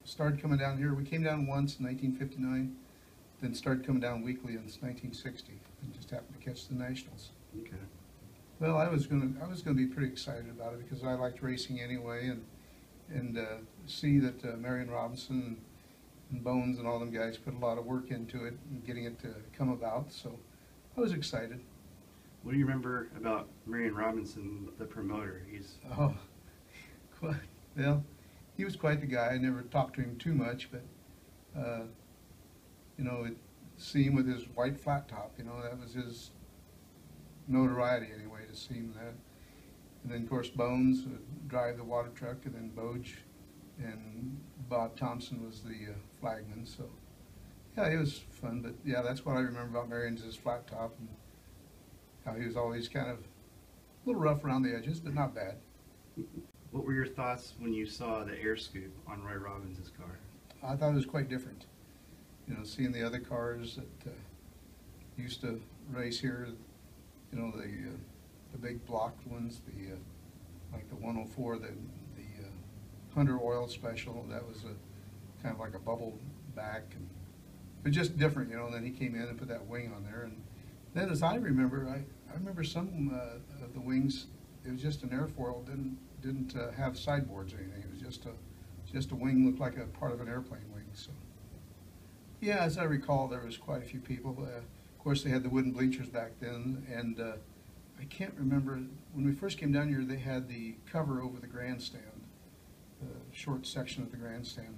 started coming down here. We came down once in 1959, then started coming down weekly in 1960, and just happened to catch the Nationals. Okay. Well, I was gonna be pretty excited about it because I liked racing anyway, and see that Marion Robinson and Bones and all them guys put a lot of work into it and getting it to come about. So I was excited. What do you remember about Marion Robinson, the promoter? He's Well, he was quite the guy. I never talked to him too much, but you know, see him with his white flat top. You know, that was his notoriety anyway, to see him that. And then of course Bones would drive the water truck, and then Boge and Bob Thompson was the flagman. So yeah, it was fun. But yeah, that's what I remember about Marion's, his flat top, and how he was always kind of a little rough around the edges, but not bad. What were your thoughts when you saw the air scoop on Roy Robbins' car? I thought it was quite different. You know, seeing the other cars that used to race here, you know, the big blocked ones, like the 104, the Hunter Oil Special, that was a kind of like a bubble back, and but just different, you know. And then he came in and put that wing on there, and then as I remember, I remember some of the wings, it was just an airfoil, didn't have sideboards or anything. It was just a wing, looked like a part of an airplane wing. So yeah, as I recall, there was quite a few people. Of course, they had the wooden bleachers back then, and I can't remember, when we first came down here, they had the cover over the grandstand, the short section of the grandstand,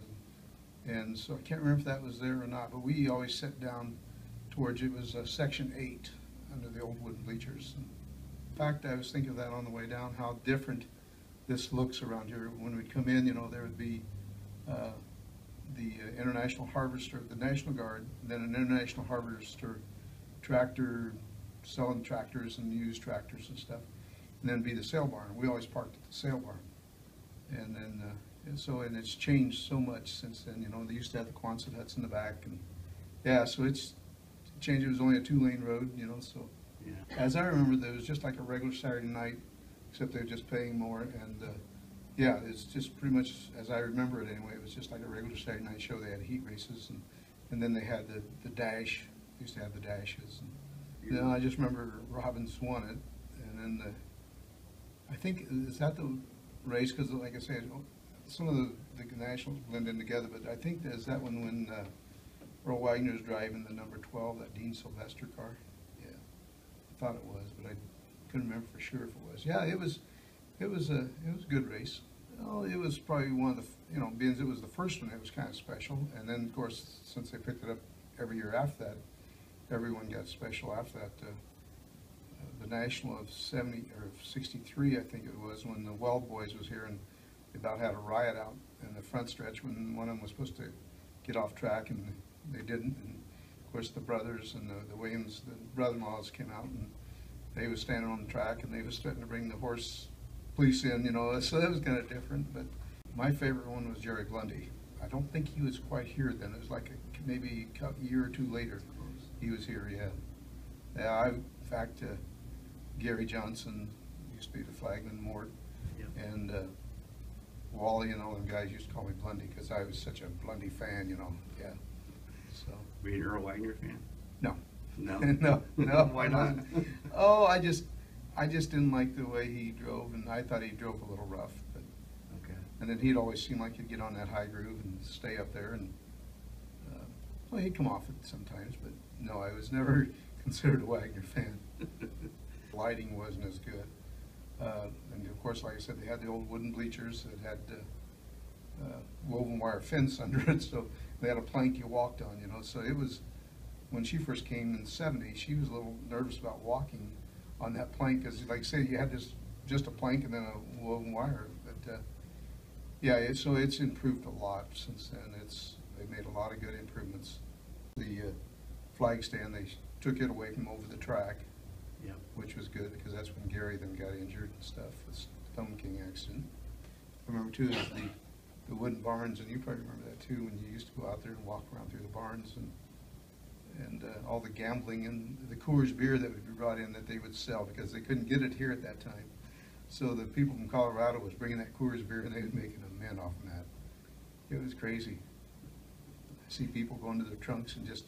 and so I can't remember if that was there or not, but we always sat down towards, it was section 8 under the old wooden bleachers. And in fact, I was thinking of that on the way down, how different this looks around here. When we'd come in, you know, there would be the International Harvester, the National Guard, and then an International Harvester tractor, selling tractors and used tractors and stuff, and then be the sale barn. We always parked at the sale barn, and then and it's changed so much since then. You know, they used to have the Quonset huts in the back, and yeah, so it's changed. It was only a 2-lane road, you know. So yeah, as I remember, it was just like a regular Saturday night, except they were just paying more, and yeah, it's just pretty much as I remember it anyway. It was just like a regular Saturday night show. They had heat races, and then they had the dash. They used to have the dashes. And, you know, I just remember Robbins won it, and then I think, is that the race? Because like I said, some of the Nationals blend in together, but I think is that when Earl Wagner's driving the number 12, that Dean Sylvester car. Yeah, I thought it was, but I couldn't remember for sure if it was. Yeah, it was a good race. Well, it was probably one of the, you know, being it was the first one, it was kind of special, and then of course since they picked it up every year after that, everyone got special after that. The National of 70 or 63, I think it was, when the Weld boys was here, and they about had a riot out in the front stretch when one of them was supposed to get off track, and they didn't. And of course the brothers and the Williams, the brother-in-laws, came out, and they was standing on the track, and they was threatening to bring the horse police in, you know, so that was kind of different. But my favorite one was Jerry Blundy. I don't think he was quite here then. It was like maybe a year or two later he was here, yeah. Yeah, in fact, Gary Johnson used to be the flagman, Mort, yep. And Wally and all them guys used to call me Blundy because I was such a Blundy fan, you know, yeah. So. Were you an Earl Wagner fan? No. No? No. Why not? Oh, I just didn't like the way he drove, and I thought he drove a little rough. But okay. And then he'd always seem like he'd get on that high groove and stay up there, and well, he'd come off it sometimes, but no, I was never considered a Wagner fan. Lighting wasn't as good. And of course, like I said, they had the old wooden bleachers that had woven wire fence under it, so they had a plank you walked on, you know. So it was, when she first came in the 70s, she was a little nervous about walking on that plank, because like I say, you had this, just a plank and then a woven wire. But yeah, so it's improved a lot since then. They made a lot of good improvements. The flag stand, they took it away from over the track, yep. Which was good, because that's when Gary then got injured and stuff with the Stone King accident. I remember too the wooden barns, and you probably remember that too, when you used to go out there and walk around through the barns, and all the gambling and the Coors beer that would be brought in that they would sell, because they couldn't get it here at that time. So the people from Colorado was bringing that Coors beer, and they was making a mint off of that. It was crazy. I see people going to their trunks and just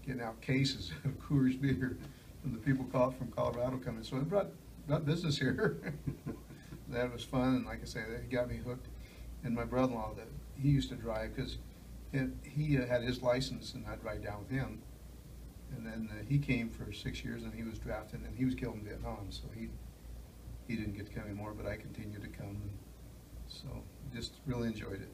getting out cases of Coors beer, and the people from Colorado coming. So it brought business here. That was fun, and like I say, that got me hooked. And my brother-in-law, that he used to drive because he had his license, and I'd ride down with him. And then he came for 6 years, and he was drafted, and he was killed in Vietnam, so he didn't get to come anymore, but I continued to come. And so just really enjoyed it.